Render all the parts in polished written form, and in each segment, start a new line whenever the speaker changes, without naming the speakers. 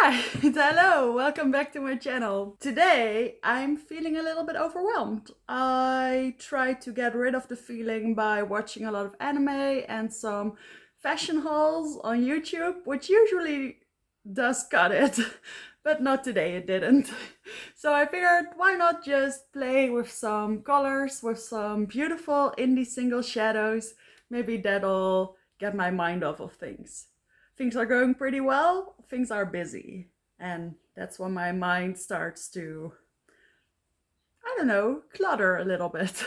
Alright, hello, welcome back to my channel. Today I'm feeling a little bit overwhelmed. I tried to get rid of the feeling by watching a lot of anime and some fashion hauls on YouTube, which usually does cut it, but not today, it didn't. So I figured, why not just play with some colors, with some beautiful indie single shadows. Maybe that'll get my mind off of things. Things are going pretty well, things are busy. And that's when my mind starts to, I don't know, clutter a little bit.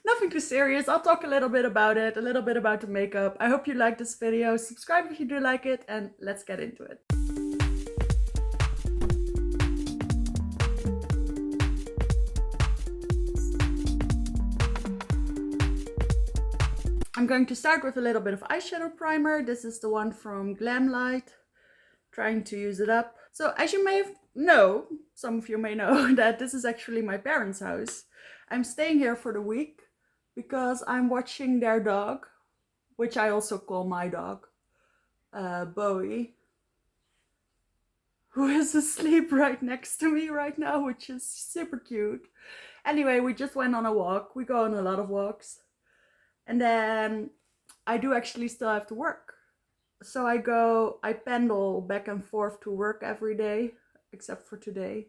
Nothing too serious. I'll talk a little bit about it, a little bit about the makeup. I hope you like this video. Subscribe if you do like it, and let's get into it. I'm going to start with a little bit of eyeshadow primer. This is the one from Glamlight. Trying to use it up. So as you may know, some of you may know that this is actually my parents' house. I'm staying here for the week because I'm watching their dog, which I also call my dog, Bowie, who is asleep right next to me right now, which is super cute. Anyway, we just went on a walk. We go on a lot of walks. And then I do actually still have to work. So I pendle back and forth to work every day, except for today.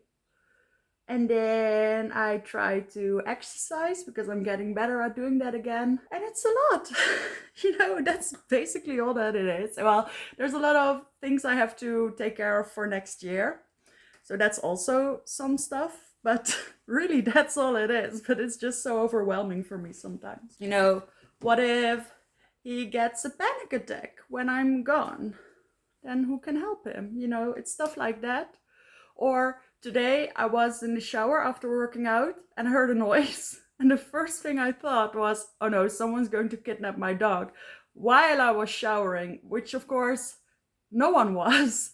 And then I try to exercise because I'm getting better at doing that again. And it's a lot. You know, that's basically all that it is. Well, there's a lot of things I have to take care of for next year. So that's also some stuff. But really, that's all it is. But it's just so overwhelming for me sometimes. You know, what if he gets a panic attack when I'm gone? Then who can help him? You know, it's stuff like that. Or today I was in the shower after working out and I heard a noise. And the first thing I thought was, oh no, someone's going to kidnap my dog while I was showering, which of course no one was.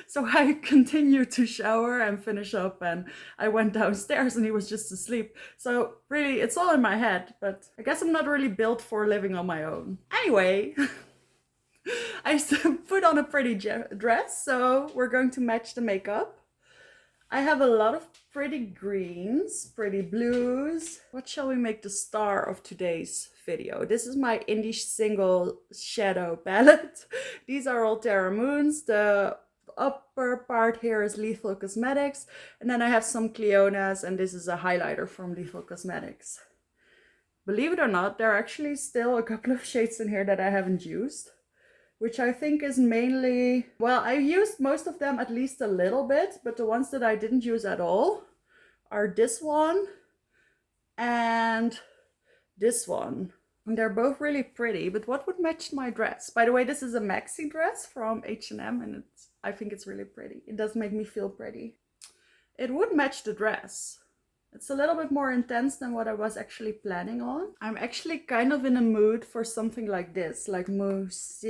So I continued to shower and finish up, and I went downstairs and he was just asleep. So really, it's all in my head, but I guess I'm not really built for living on my own. Anyway, I put on a pretty dress, so we're going to match the makeup. I have a lot of pretty greens, pretty blues. What shall we make the star of today's video? This is my indie single shadow palette. These are all Terra Moons. The upper part here is Lethal Cosmetics, and then I have some Cleonas, and this is a highlighter from Lethal Cosmetics. Believe it or not, there are actually still a couple of shades in here that I haven't used, which I think is mainly, well, I used most of them at least a little bit, but the ones that I didn't use at all are this one and this one. And they're both really pretty, but what would match my dress? By the way, this is a maxi dress from H&M, and I think it's really pretty. It does make me feel pretty. It would match the dress. It's a little bit more intense than what I was actually planning on. I'm actually kind of in a mood for something like this, like Mousse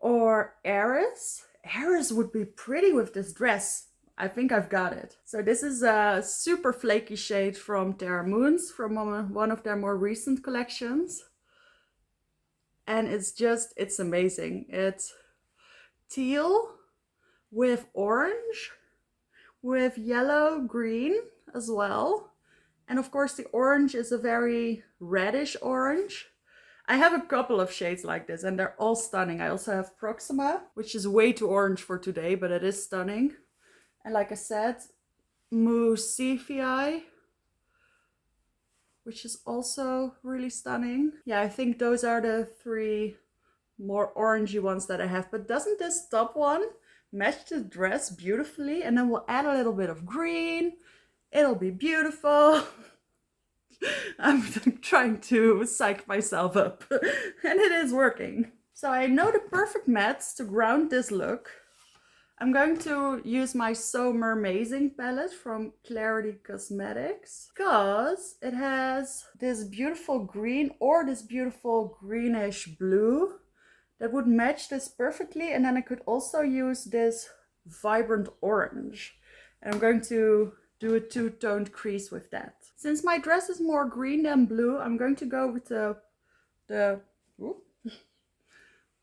or Eris. Eris would be pretty with this dress. I think I've got it. So this is a super flaky shade from Terra Moons, from one of their more recent collections. And it's amazing. It's teal with orange, with yellow, green as well. And of course the orange is a very reddish orange. I have a couple of shades like this and they're all stunning. I also have Proxima, which is way too orange for today, but it is stunning. And like I said, Mousse, which is also really stunning. Yeah, I think those are the three more orangey ones that I have. But doesn't this top one match the dress beautifully? And then we'll add a little bit of green. It'll be beautiful. I'm trying to psych myself up, and it is working. So I know the perfect mattes to ground this look. I'm going to use my So Mermazing palette from Clarity Cosmetics because it has this beautiful green or this beautiful greenish blue that would match this perfectly. And then I could also use this vibrant orange. And I'm going to do a two-toned crease with that. Since my dress is more green than blue, I'm going to go with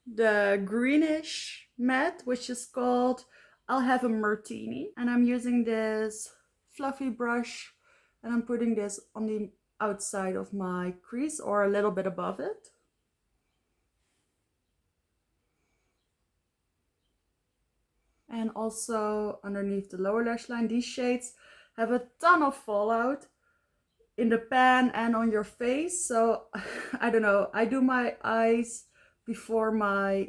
the greenish matte, which is called I'll Have a Martini. And I'm using this fluffy brush and I'm putting this on the outside of my crease or a little bit above it. And also underneath the lower lash line. These shades have a ton of fallout in the pan and on your face. So I don't know, I do my eyes before my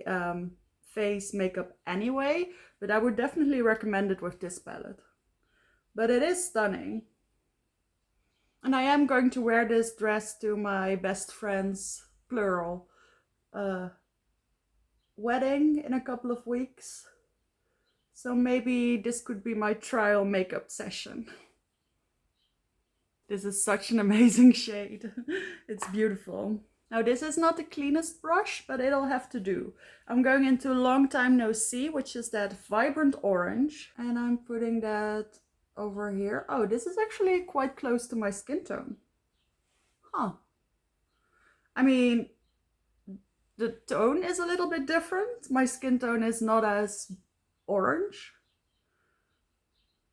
face makeup anyway, but I would definitely recommend it with this palette. But it is stunning. And I am going to wear this dress to my best friend's, plural, wedding in a couple of weeks. So maybe this could be my trial makeup session. This is such an amazing shade. It's beautiful. Now this is not the cleanest brush, but it'll have to do. I'm going into Long Time No See, which is that vibrant orange. And I'm putting that over here. Oh, this is actually quite close to my skin tone. Huh. I mean, the tone is a little bit different. My skin tone is not as orange.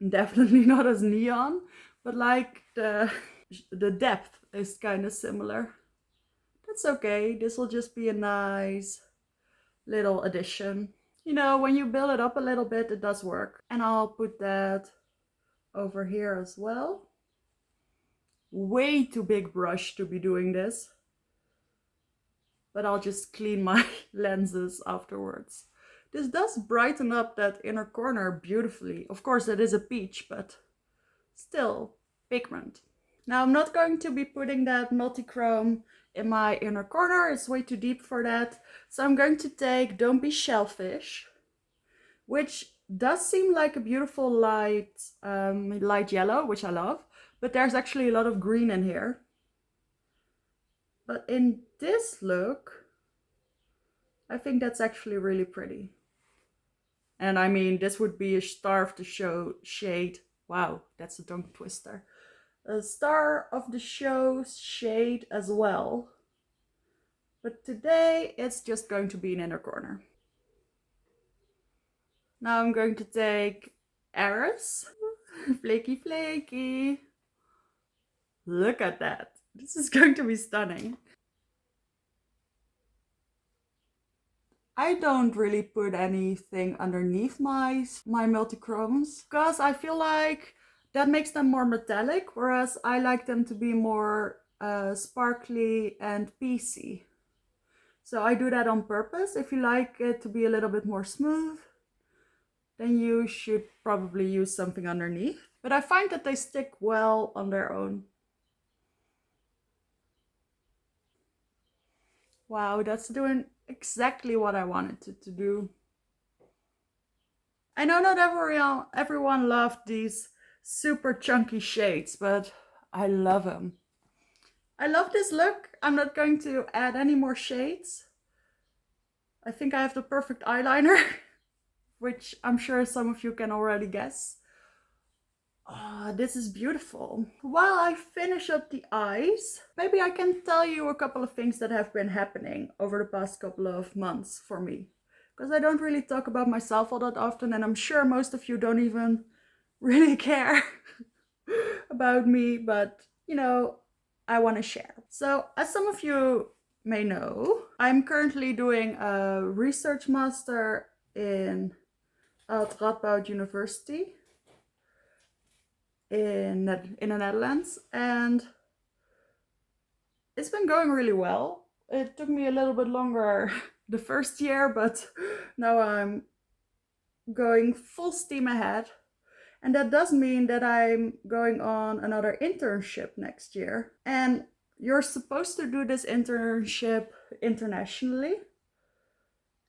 Definitely not as neon, but like the depth is kind of similar. That's okay. This will just be a nice little addition. You know, when you build it up a little bit, it does work. And I'll put that over here as well. Way too big brush to be doing this. But I'll just clean my lenses afterwards. This does brighten up that inner corner beautifully. Of course, it is a peach, but still pigment. Now I'm not going to be putting that multichrome in my inner corner. It's way too deep for that. So I'm going to take Don't Be Shellfish, which does seem like a beautiful light yellow, which I love, but there's actually a lot of green in here. But in this look, I think that's actually really pretty. And I mean, this would be a star of the show shade. Wow, that's a tongue twister. A star of the show shade as well. But today it's just going to be an inner corner. Now I'm going to take Eris. Flaky flaky. Look at that. This is going to be stunning. I don't really put anything underneath my multichromes because I feel like that makes them more metallic, whereas I like them to be more sparkly and piecey. So I do that on purpose. If you like it to be a little bit more smooth, then you should probably use something underneath. But I find that they stick well on their own. Wow, that's doing exactly what I wanted it to do. I know not everyone loved these super chunky shades, but I love them. I love this look. I'm not going to add any more shades. I think I have the perfect eyeliner, which I'm sure some of you can already guess. Oh, this is beautiful. While I finish up the eyes, maybe I can tell you a couple of things that have been happening over the past couple of months for me. Because I don't really talk about myself all that often, and I'm sure most of you don't even really care about me, but you know, I want to share. So, as some of you may know, I'm currently doing a research master at Radboud University in the Netherlands, and it's been going really well. It took me a little bit longer the first year, but now I'm going full steam ahead. And that does mean that I'm going on another internship next year. And you're supposed to do this internship internationally.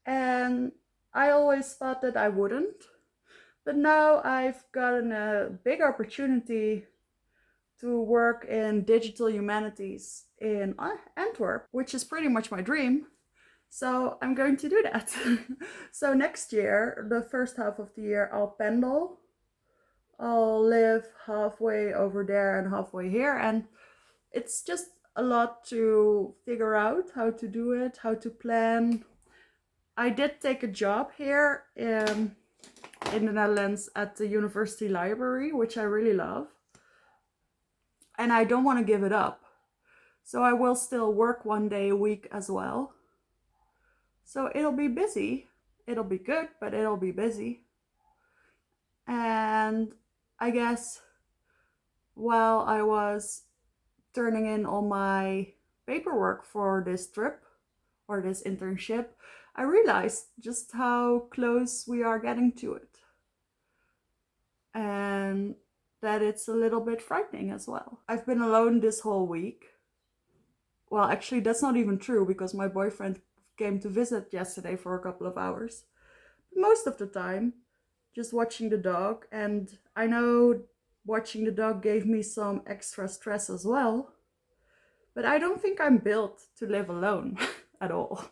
And I always thought that I wouldn't. But now I've gotten a big opportunity to work in digital humanities in Antwerp, which is pretty much my dream. So I'm going to do that. So next year, the first half of the year, I'll pendle. I'll live halfway over there and halfway here, and it's just a lot to figure out how to do it, how to plan, I did take a job here in the Netherlands at the university library, which I really love. And I don't want to give it up. So I will still work 1 day a week as well. So it'll be busy. It'll be good, but it'll be busy. And I guess while I was turning in all my paperwork for this trip or this internship, I realized just how close we are getting to it. And that it's a little bit frightening as well. I've been alone this whole week. Well, actually, that's not even true because my boyfriend came to visit yesterday for a couple of hours. Most of the time, just watching the dog. And I know watching the dog gave me some extra stress as well. But I don't think I'm built to live alone at all.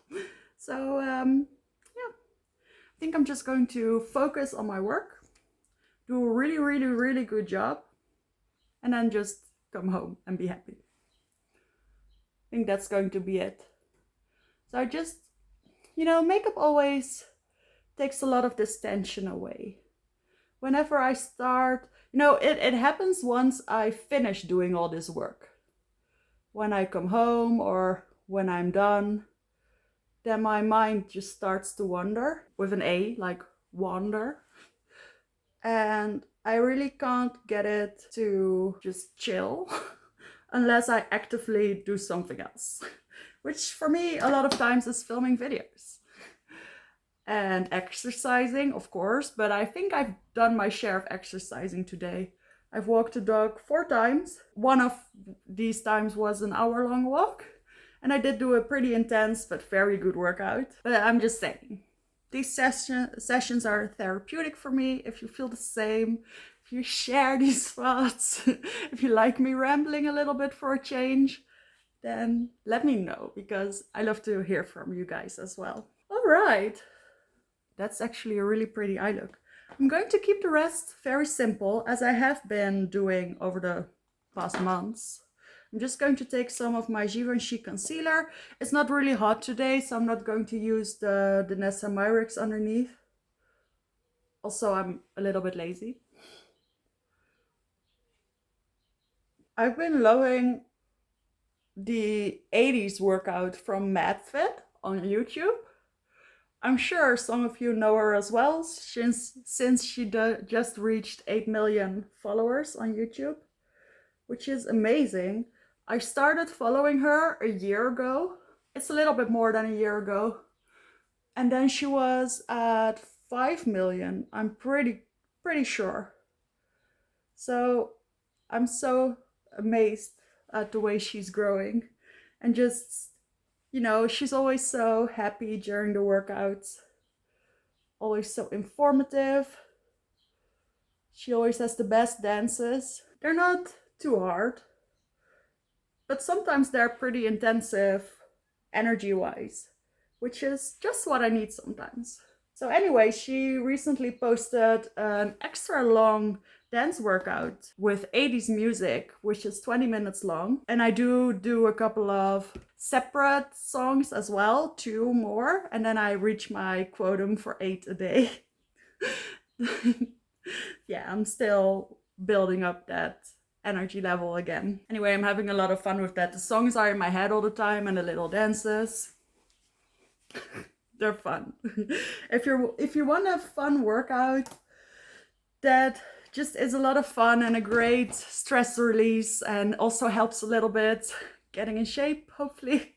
So, yeah, I think I'm just going to focus on my work, do a really, really, really good job, and then just come home and be happy. I think that's going to be it. So I just, makeup always takes a lot of this tension away. Whenever I start, it happens once I finish doing all this work. When I come home or when I'm done, then my mind just starts to wander, with an A, like wander. And I really can't get it to just chill unless I actively do something else, which for me a lot of times is filming videos and exercising, of course, but I think I've done my share of exercising today. I've walked the dog 4 times. One of these times was an hour-long walk, and I did do a pretty intense but very good workout. But I'm just saying, these sessions are therapeutic for me. If you feel the same, if you share these thoughts, if you like me rambling a little bit for a change, then let me know, because I love to hear from you guys as well. All right, that's actually a really pretty eye look. I'm going to keep the rest very simple, as I have been doing over the past months. I'm just going to take some of my Givenchy concealer. It's not really hot today, so I'm not going to use the Nessa Myrix underneath. Also, I'm a little bit lazy. I've been loving the 80s workout from MadFit on YouTube. I'm sure some of you know her as well, since she just reached 8 million followers on YouTube, which is amazing. I started following her a year ago. It's a little bit more than a year ago. And then she was at 5 million, I'm pretty sure. So I'm so amazed at the way she's growing. And just, she's always so happy during the workouts. Always so informative. She always has the best dances. They're not too hard, but sometimes they're pretty intensive energy-wise, which is just what I need sometimes. So anyway, she recently posted an extra long dance workout with 80s music, which is 20 minutes long. And I do a couple of separate songs as well, 2 more, and then I reach my quotum for 8 a day. Yeah, I'm still building up that energy level again. Anyway, I'm having a lot of fun with that. The songs are in my head all the time, and the little dances. They're fun. If you want a fun workout that just is a lot of fun and a great stress release and also helps a little bit getting in shape, hopefully,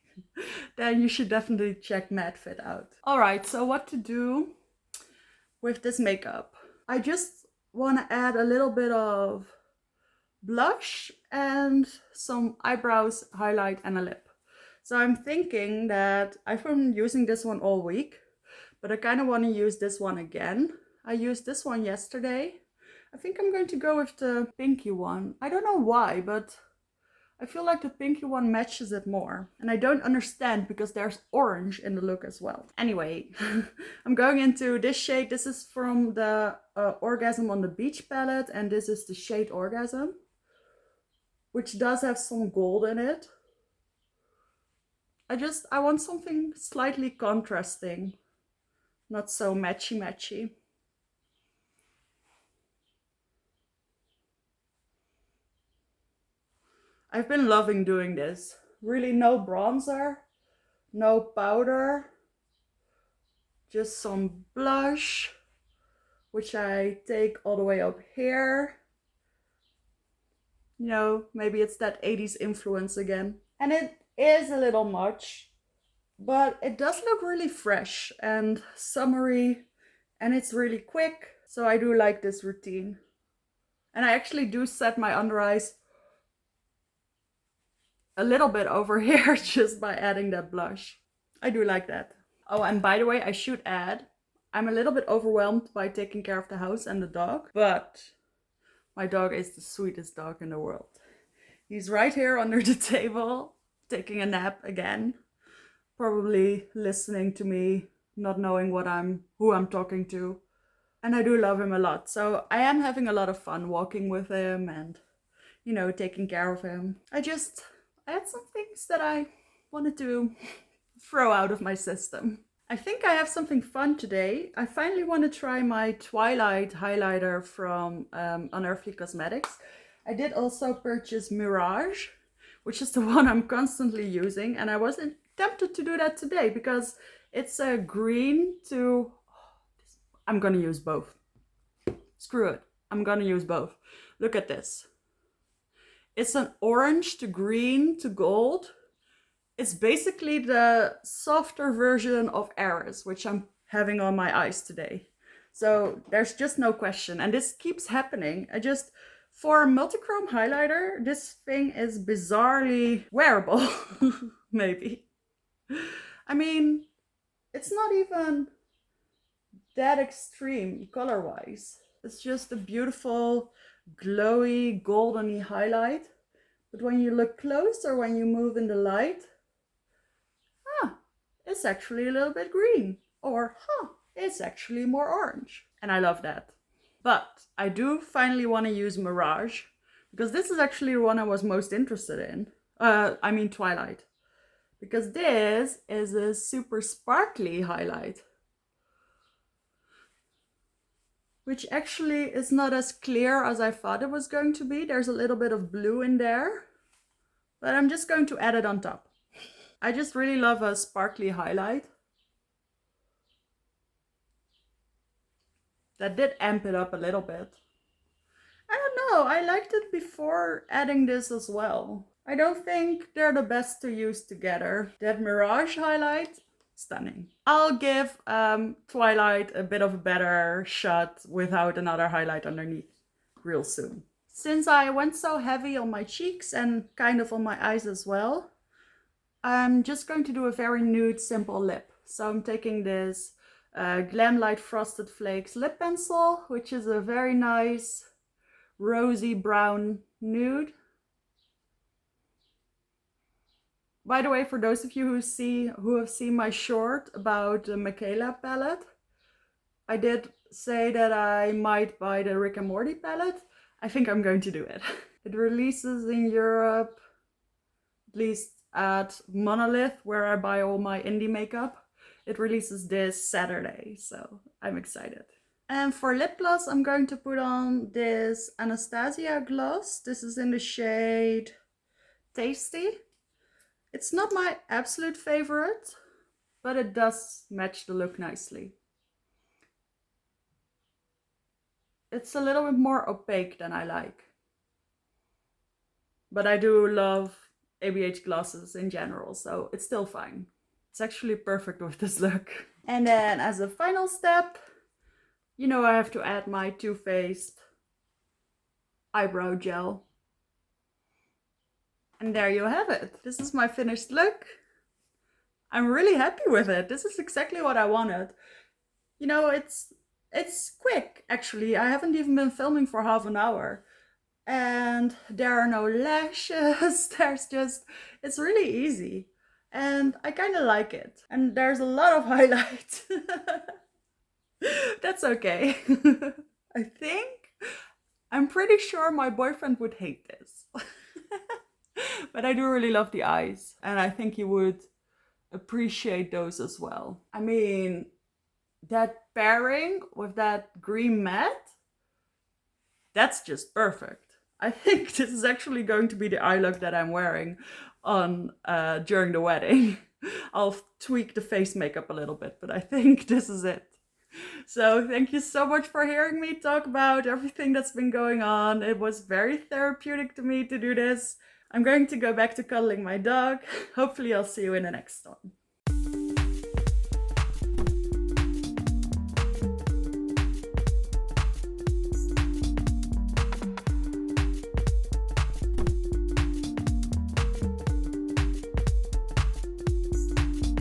then you should definitely check MadFit out. All right, so what to do with this makeup? I just want to add a little bit of blush and some eyebrows, highlight, and a lip. So I'm thinking that I've been using this one all week, but I kind of want to use this one again. I used this one yesterday. I think I'm going to go with the pinky one. I don't know why, but I feel like the pinky one matches it more. And I don't understand because there's orange in the look as well. Anyway, I'm going into this shade. This is from the Orgasm on the Beach palette, and this is the shade Orgasm, which does have some gold in it. I want something slightly contrasting. not so matchy. I've been loving doing this. Really no bronzer, no powder, just some blush, which I take all the way up here. You know, maybe it's that 80s influence again. And it is a little much, but it does look really fresh and summery, and it's really quick. So I do like this routine. And I actually do set my under eyes a little bit over here just by adding that blush. I do like that. Oh, and by the way, I should add, I'm a little bit overwhelmed by taking care of the house and the dog, but my dog is the sweetest dog in the world. He's right here under the table, taking a nap again, probably listening to me, not knowing who I'm talking to. And I do love him a lot. So I am having a lot of fun walking with him and, you know, taking care of him. I had some things that I wanted to throw out of my system. I think I have something fun today. I finally want to try my Twilight highlighter from Unearthly Cosmetics. I did also purchase Mirage, which is the one I'm constantly using, and I wasn't tempted to do that today because it's a green to... I'm gonna use both. Screw it. I'm gonna use both. Look at this. It's an orange to green to gold. It's basically the softer version of Aris, which I'm having on my eyes today. So there's just no question. And this keeps happening. For a multichrome highlighter, this thing is bizarrely wearable, maybe. I mean, it's not even that extreme color-wise. It's just a beautiful, glowy, goldeny highlight. But when you look close or when you move in the light, it's actually a little bit green. Or, it's actually more orange. And I love that. But I do finally want to use Mirage, because this is actually the one I was most interested in. I mean Twilight. Because this is a super sparkly highlight, which actually is not as clear as I thought it was going to be. There's a little bit of blue in there, but I'm just going to add it on top. I just really love a sparkly highlight. That did amp it up a little bit. I don't know, I liked it before adding this as well. I don't think they're the best to use together. That Mirage highlight, stunning. I'll give Twilight a bit of a better shot without another highlight underneath real soon. Since I went so heavy on my cheeks and kind of on my eyes as well, I'm just going to do a very nude, simple lip. So I'm taking this Glam Light Frosted Flakes lip pencil, which is a very nice rosy brown nude. By the way, for those of you who have seen my short about the Michaela palette, I did say that I might buy the Rick and Morty palette. I think I'm going to do it. It releases in Europe, at least at Monolith, where I buy all my indie makeup. It releases this Saturday, so I'm excited. And for lip gloss, I'm going to put on this Anastasia gloss. This is in the shade Tasty. It's not my absolute favorite, but it does match the look nicely. It's a little bit more opaque than I like. But I do love ABH glosses in general, so it's still fine. It's actually perfect with this look. And then as a final step, you know I have to add my Too Faced eyebrow gel. And there you have it. This is my finished look. I'm really happy with it. This is exactly what I wanted. You know, it's quick, actually. I haven't even been filming for half an hour. And there are no lashes. It's really easy. And I kind of like it. And there's a lot of highlight. That's okay. I'm pretty sure my boyfriend would hate this. But I do really love the eyes, and I think he would appreciate those as well. I mean, that pairing with that green matte, that's just perfect. I think this is actually going to be the eye look that I'm wearing on during the wedding. I'll tweak the face makeup a little bit, but I think this is it. So thank you so much for hearing me talk about everything that's been going on. It was very therapeutic to me to do this. I'm going to go back to cuddling my dog. Hopefully I'll see you in the next one.